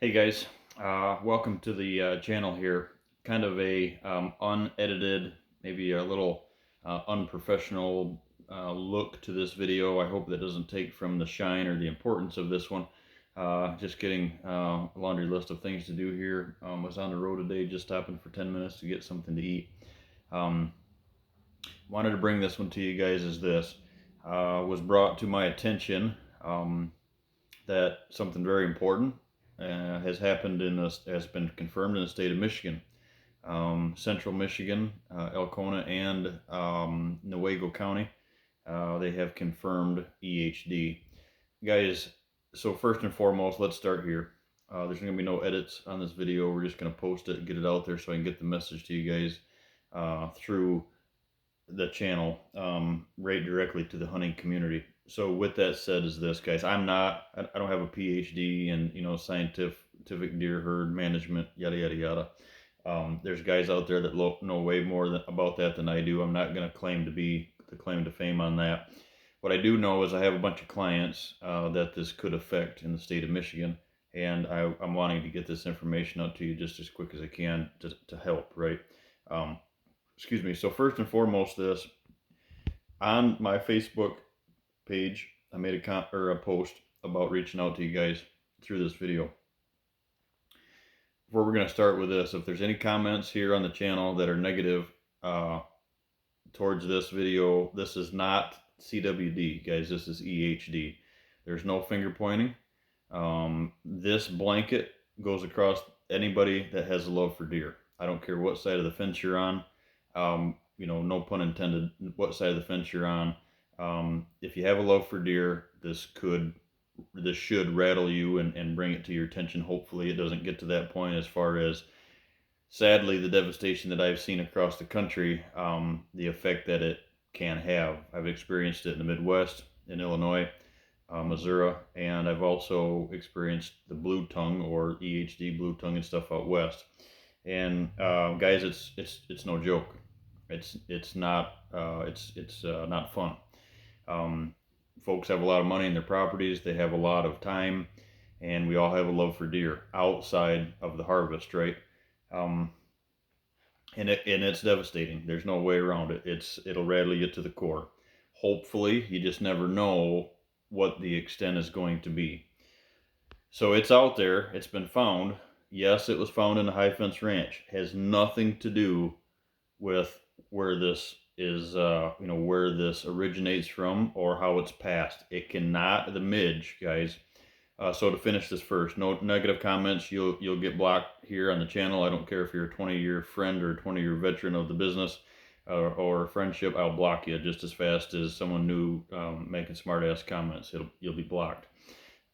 Hey guys, welcome to the channel here. Kind of a unedited, maybe a little unprofessional look to this video. I hope that doesn't take from the shine or the importance of this one. Just getting a laundry list of things to do here. Was on the road today, just stopping for 10 minutes to get something to eat. Um, Wanted to bring this one to you guys as this was brought to my attention. That something very important has happened has been confirmed in the state of Michigan, Central Michigan, Alcona and Newaygo County. They have confirmed EHD, guys. So first and foremost, let's start here. There's going to be no edits on this video. We're just going to post it, get it out there, so I can get the message to you guys through the channel, right directly to the hunting community. So with that said, is this, guys, I don't have a PhD in scientific deer herd management, yada yada yada. There's guys out there that know way more about that than I do. I'm not going to claim to fame on that. What I do know is I have a bunch of clients that this could affect in the state of Michigan, and I'm wanting to get this information out to you just as quick as I can to help, right? Excuse me. So first and foremost, this on my Facebook page, I made a post about reaching out to you guys through this video. Where we're going to start with this, if there's any comments here on the channel that are negative towards this video, this is not CWD, guys. This is EHD. There's no finger pointing. This blanket goes across anybody that has a love for deer. I don't care what side of the fence you're on. No pun intended, what side of the fence you're on. If you have a love for deer, this should rattle you and bring it to your attention. Hopefully it doesn't get to that point, as far as, sadly, the devastation that I've seen across the country, the effect that it can have. I've experienced it in the Midwest, in Illinois, Missouri, and I've also experienced the blue tongue, or EHD blue tongue, and stuff out west. And guys, it's no joke. It's not not fun. Folks have a lot of money in their properties. They have a lot of time, and we all have a love for deer outside of the harvest, right? And it's devastating. There's no way around it. It'll rattle you to the core. Hopefully, you just never know what the extent is going to be. So it's out there. It's been found. Yes, it was found in a high fence ranch. It has nothing to do with where this is, where this originates from or how it's passed. It cannot, the midge, guys. So to finish this first, no negative comments. You'll get blocked here on the channel. I don't care if you're a 20-year friend or a 20-year veteran of the business or friendship. I'll block you just as fast as someone new making smart-ass comments. You'll be blocked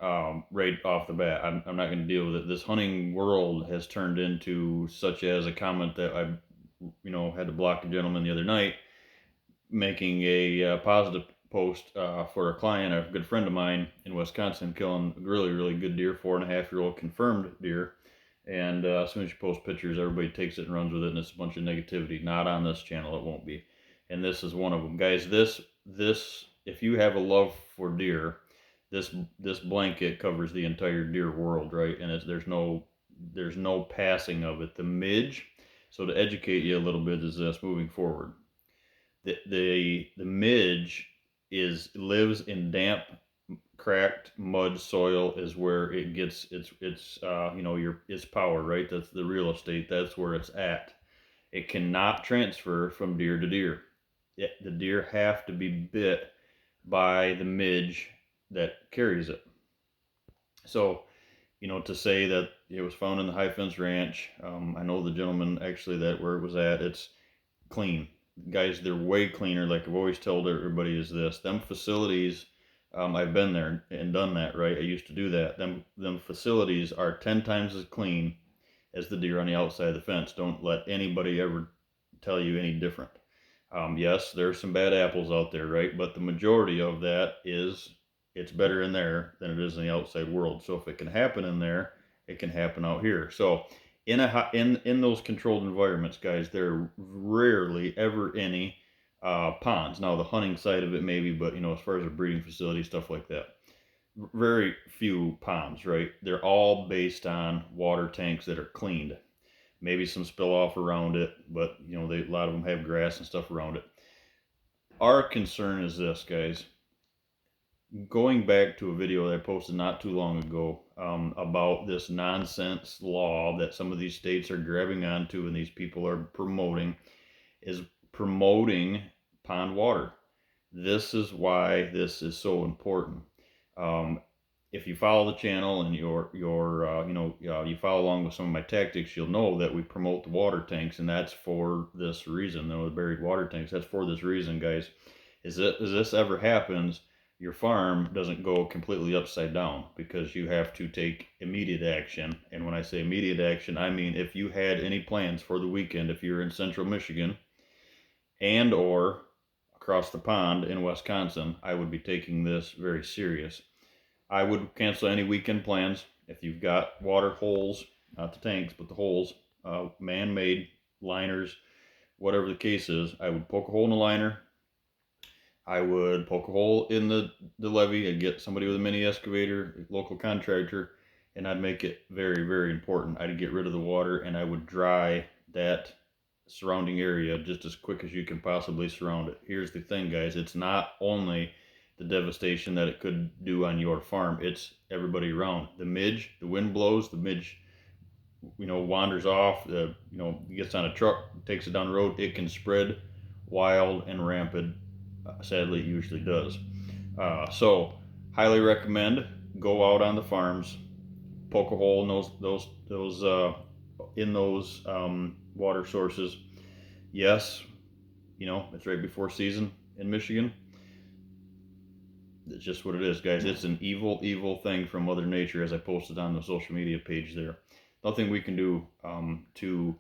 right off the bat. I'm not going to deal with it. This hunting world has turned into such as a comment that I had to block a gentleman the other night making a positive post for a client, a good friend of mine in Wisconsin, killing a really, really good deer, 4.5-year-old confirmed deer. And as soon as you post pictures, everybody takes it and runs with it, and it's a bunch of negativity. Not on this channel, it won't be. And this is one of them, guys. This if you have a love for deer, this blanket covers the entire deer world, right? And there's no passing of it. The midge. So to educate you a little bit is this moving forward. The midge lives in damp, cracked mud soil, is where it gets its power, right? That's the real estate. That's where it's at. It cannot transfer from deer to deer. The deer have to be bit by the midge that carries it. So, to say that it was found in the high fence ranch, I know the gentleman actually that where it was at, it's clean. Guys, they're way cleaner. Like I've always told everybody, is this, them facilities, I've been there and done that, right? I used to do that. Them facilities are 10 times as clean as the deer on the outside of the fence. Don't let anybody ever tell you any different. Yes, there's some bad apples out there, right? But the majority of that it's better in there than it is in the outside world. So if it can happen in there, it can happen out here. So in those controlled environments, guys, there are rarely ever any ponds. Now the hunting side of it maybe, but as far as a breeding facility, stuff like that, very few ponds, right? They're all based on water tanks that are cleaned. Maybe some spill off around it, but a lot of them have grass and stuff around it. Our concern is this, guys. Going back to a video that I posted not too long ago about this nonsense law that some of these states are grabbing onto and these people are promoting, is promoting pond water. This is why this is so important. Um, if you follow the channel and you follow along with some of my tactics, you'll know that we promote the water tanks, and that's for this reason. The buried water tanks. That's for this reason, guys. As this ever happens, your farm doesn't go completely upside down, because you have to take immediate action. And when I say immediate action, I mean if you had any plans for the weekend, if you're in central Michigan and or across the pond in Wisconsin, I would be taking this very serious. I would cancel any weekend plans. If you've got water holes, not the tanks, but the holes, man-made liners, whatever the case is, I would poke a hole in the liner. I would poke a hole in the levee. I'd get somebody with a mini excavator, local contractor, and I'd make it very, very important. I'd get rid of the water, and I would dry that surrounding area just as quick as you can possibly surround it. Here's the thing, guys. It's not only the devastation that it could do on your farm, it's everybody around. The midge, the wind blows, the midge wanders off, gets on a truck, takes it down the road, it can spread wild and rampant. Sadly, it usually does. So highly recommend, go out on the farms, poke a hole in those water sources. Yes, it's right before season in Michigan. It's just what it is, guys. It's an evil, evil thing from Mother Nature, as I posted on the social media page there. Nothing we can do to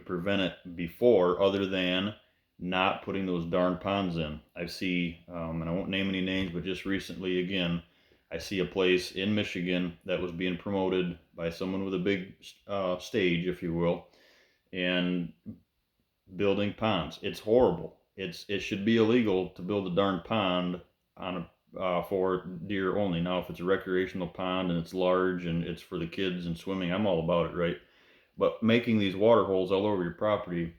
prevent it before, other than not putting those darn ponds in. I see, and I won't name any names, but just recently, again, I see a place in Michigan that was being promoted by someone with a big stage, if you will, and building ponds. It's horrible. It should be illegal to build a darn pond on for deer only. Now, if it's a recreational pond and it's large and it's for the kids and swimming, I'm all about it, right? But making these water holes all over your property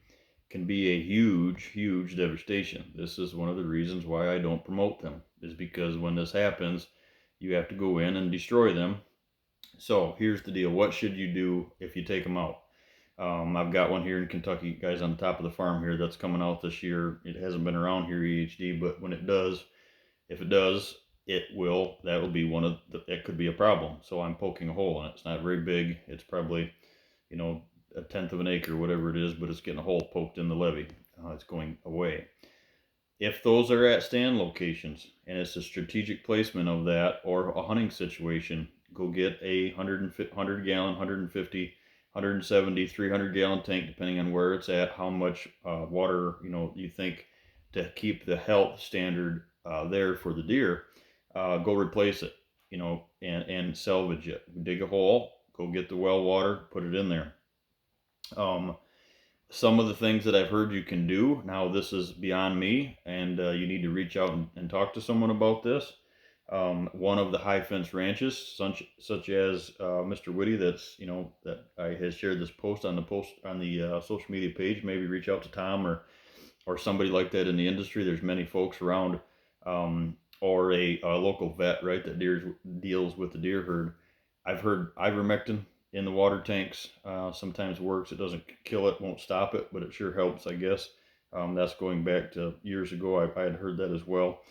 can be a huge, huge devastation. This is one of the reasons why I don't promote them, is because when this happens, you have to go in and destroy them. So here's the deal. What should you do if you take them out? I've got one here in Kentucky, guys, on the top of the farm here, that's coming out this year. It hasn't been around here, EHD, but when it does, if it does, that will be that could be a problem. So I'm poking a hole in it. It's not very big. It's probably, a tenth of an acre, whatever it is, but it's getting a hole poked in the levee. It's going away. If those are at stand locations and it's a strategic placement of that, or a hunting situation, go get a 100 gallon, 150, 170, 300 gallon tank, depending on where it's at, how much water you think to keep the health standard there for the deer. Go replace it, and salvage it. Dig a hole, go get the well water, put it in there. Some of the things that I've heard you can do, now this is beyond me, and you need to reach out and talk to someone about this. One of the high fence ranches, such as Mr. Whitty, that has shared this post on the social media page. Maybe reach out to Tom or somebody like that in the industry. There's many folks around, or a local vet, right, that deals with the deer herd. I've heard ivermectin in the water tanks sometimes works. It doesn't kill it, won't stop it, but it sure helps, I guess. That's going back to years ago. I had heard that as well.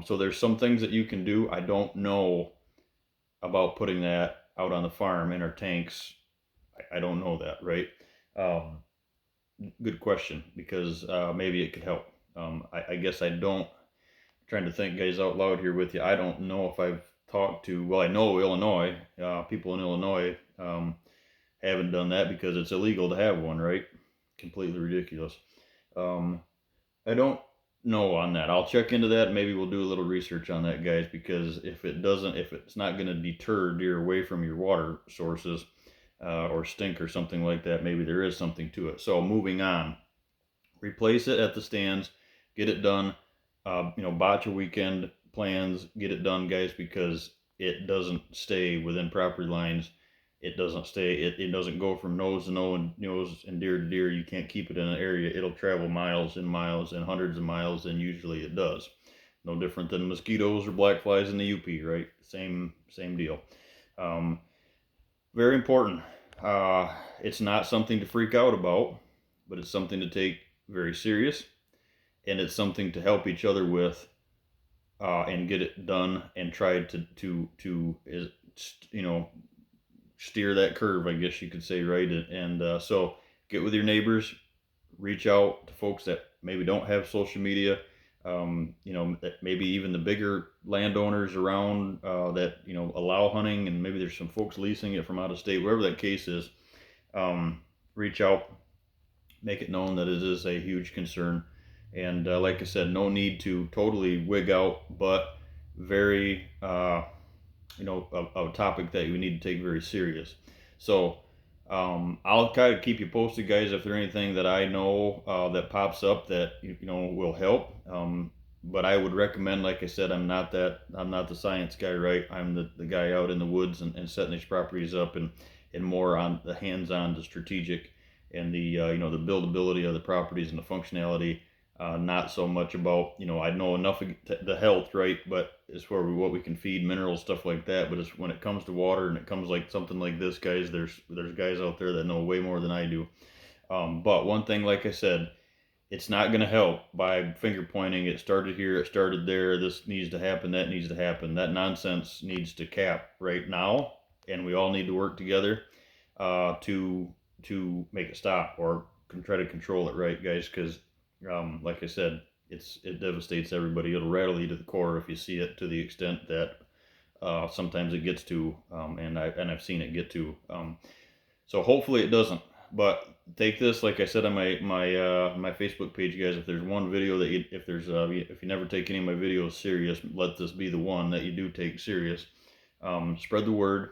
So there's some things that you can do. I don't know about putting that out on the farm in our tanks. I don't know that, right? Good question, because maybe it could help. I guess I don't. I'm trying to think, guys, out loud here with you. I don't know if I've talked to, well, I know Illinois, people in Illinois haven't done that because it's illegal to have one, right? Completely ridiculous. I don't know on that. I'll check into that. Maybe we'll do a little research on that, guys, because if it's not going to deter deer away from your water sources or stink or something like that, maybe there is something to it. So moving on, replace it at the stands, get it done. Botch a weekend plans, get it done, guys, because it doesn't stay within property lines. It doesn't stay, it doesn't go from nose to nose and deer to deer. You can't keep it in an area. It'll travel miles and miles and hundreds of miles, and usually it does. No different than mosquitoes or black flies in the UP, right? Same deal. Very important. It's not something to freak out about, but it's something to take very serious, and it's something to help each other with, and get it done, and try to steer that curve, I guess you could say, right? And so get with your neighbors, reach out to folks that maybe don't have social media, maybe even the bigger landowners around, that allow hunting, and maybe there's some folks leasing it from out of state, wherever that case is. Reach out, make it known that it is a huge concern, and like I said, no need to totally wig out, but very a topic that we need to take very serious. So I'll kind of keep you posted, guys, if there's anything that I know that pops up that will help. But I would recommend, like I said, I'm not the science guy, right? I'm the guy out in the woods and setting these properties up, and more on the hands-on, the strategic, and the the buildability of the properties and the functionality. Not so much about, I know enough of the health, right? But as far as what we can feed, minerals, stuff like that. But when it comes to water, and it comes like something like this, guys, there's guys out there that know way more than I do. But one thing, like I said, it's not going to help by finger pointing. It started here, it started there. This needs to happen, that needs to happen. That nonsense needs to cap right now, and we all need to work together to make it stop, or try to control it, right, guys? Because like I said, it devastates everybody. It'll rattle you to the core if you see it, to the extent that sometimes it gets to, and I've seen it get to. So hopefully it doesn't. But take this, like I said, on my Facebook page, guys. If there's one video that if you never take any of my videos serious, let this be the one that you do take serious. Spread the word,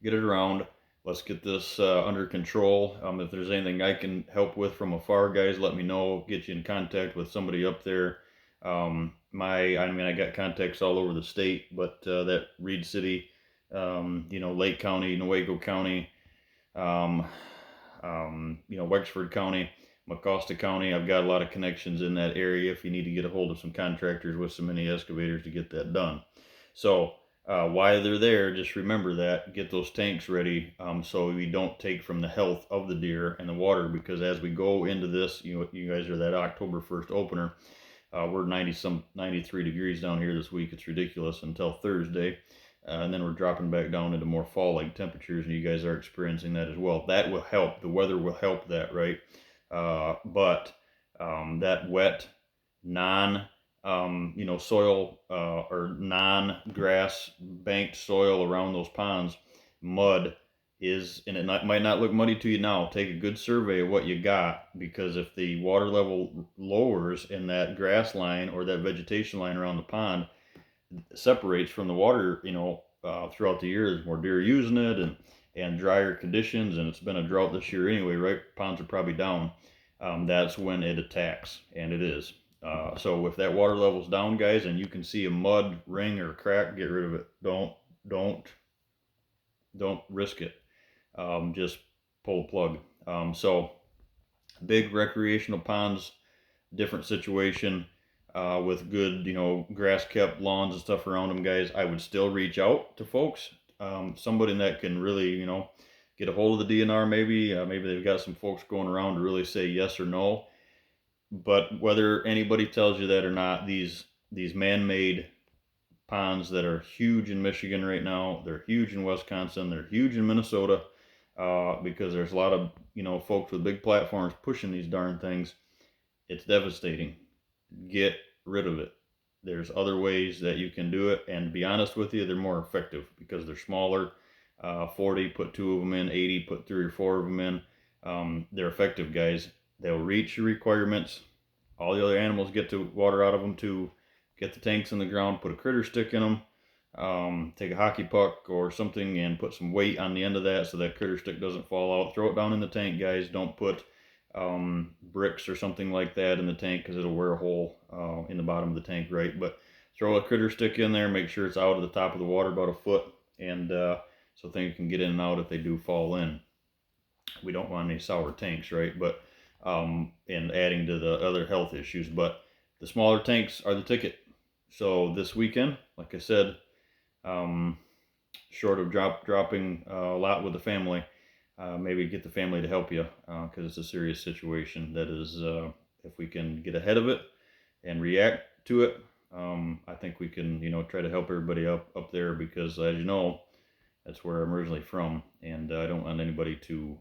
get it around. Let's get this under control. If there's anything I can help with from afar, guys, let me know. Get you in contact with somebody up there. I got contacts all over the state, but that Reed City, Lake County, Newaygo County, Wexford County, Mecosta County, I've got a lot of connections in that area if you need to get a hold of some contractors with some mini excavators to get that done. So while they're there, just remember that, get those tanks ready, so we don't take from the health of the deer and the water, because as we go into this, you guys are that October 1st opener. We're 93 degrees down here this week. It's ridiculous until Thursday. And then we're dropping back down into more fall-like temperatures, and you guys are experiencing that as well. That will help. The weather will help that, right? But that wet, soil, or non-grass banked soil around those ponds, mud is, and it might not look muddy to you now. Take a good survey of what you got, because if the water level lowers in that grass line or that vegetation line around the pond, separates from the water, throughout the year, there's more deer using it, and drier conditions, and it's been a drought this year anyway, right? Ponds are probably down. That's when it attacks, and it is. So if that water level's down, guys, and you can see a mud ring or crack, get rid of it. Don't risk it. Just pull the plug. So big recreational ponds, different situation. With good, grass kept lawns and stuff around them, guys, I would still reach out to folks. Somebody that can really, get a hold of the DNR, maybe they've got some folks going around to really say yes or no. But whether anybody tells you that or not, these man-made ponds that are huge in Michigan right now, they're huge in Wisconsin, they're huge in Minnesota, because there's a lot of, folks with big platforms pushing these darn things. It's devastating. Get rid of it. There's other ways that you can do it, and to be honest with you, they're more effective because they're smaller. 40, put 2 of them in. 80, put 3 or 4 of them in. They're effective, guys. They'll reach your requirements. All the other animals get to water out of them too. Get the tanks in the ground, put a critter stick in them, take a hockey puck or something and put some weight on the end of that so that critter stick doesn't fall out. Throw it down in the tank, guys. Don't put bricks or something like that in the tank, because it'll wear a hole in the bottom of the tank, right? But throw a critter stick in there, make sure it's out of the top of the water about a foot, and so things can get in and out if they do fall in. We don't want any sour tanks, right? But and adding to the other health issues. But the smaller tanks are the ticket. So this weekend, like I said, short of dropping a lot with the family, maybe get the family to help you because it's a serious situation. That is, if we can get ahead of it and react to it, I think we can, try to help everybody up there because, as you know, that's where I'm originally from, and I don't want anybody to,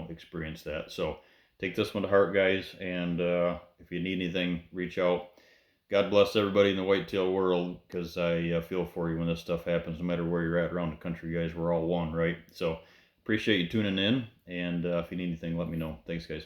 experience that. So take this one to heart, guys, and if you need anything, reach out. God bless everybody in the whitetail world, because I feel for you when this stuff happens, no matter where you're at around the country, guys. We're all one, right? So appreciate you tuning in, and if you need anything, let me know. Thanks, guys.